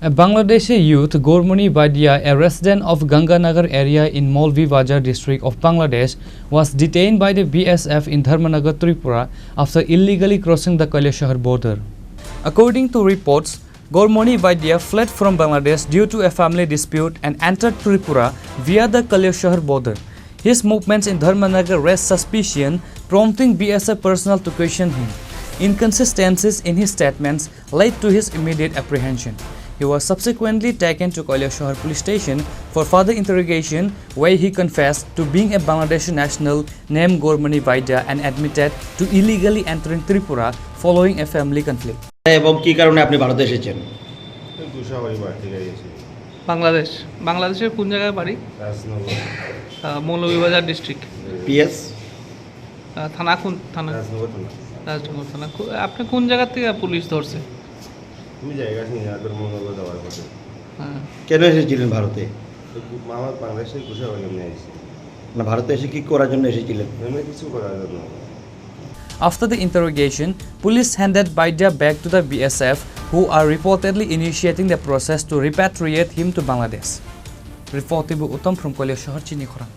A Bangladeshi youth, Gormoni Baidia, a resident of Ganganagar area in Molvi Bajar district of Bangladesh, was detained by the BSF in Dharmanagar, Tripura after illegally crossing the Kailashahar border. According to reports, Gormoni Baidia fled from Bangladesh due to a family dispute and entered Tripura via the Kailashahar border. His movements in Dharmanagar raised suspicion, prompting BSF personnel to question him. Inconsistencies in his statements led to his immediate apprehension. He was subsequently taken to Kailashahar police station for further interrogation, where he confessed to being a Bangladeshi national named Gormoni Baidia and admitted to illegally entering Tripura following a family conflict. এবং কি কারণে আপনি ভারতে এসেছেন? বাংলাদেশের কোন জায়গায় বাড়ি? মৌলভীবাজার ডিস্ট্রিক্ট। পিএস থানা কোন থানা? রাজনগর থানা। আপনি কোন জায়গা থেকে পুলিশ ধরছে? আমি জায়গা চিনি না, তোর মঙ্গলবার যাওয়ার কথা। কেন এসেছিলেন ভারতে? আমার বাংলাদেশের কুশাবাড়ি নিয়ে এসেছি। না, ভারতে এসে কি করার জন্য এসেছিলেন? আমি কিছু করার জন্য। After the interrogation, police handed Baidia back to the BSF, who are reportedly initiating the process to repatriate him to Bangladesh. Reporting by Uttam from Chini, Khorang.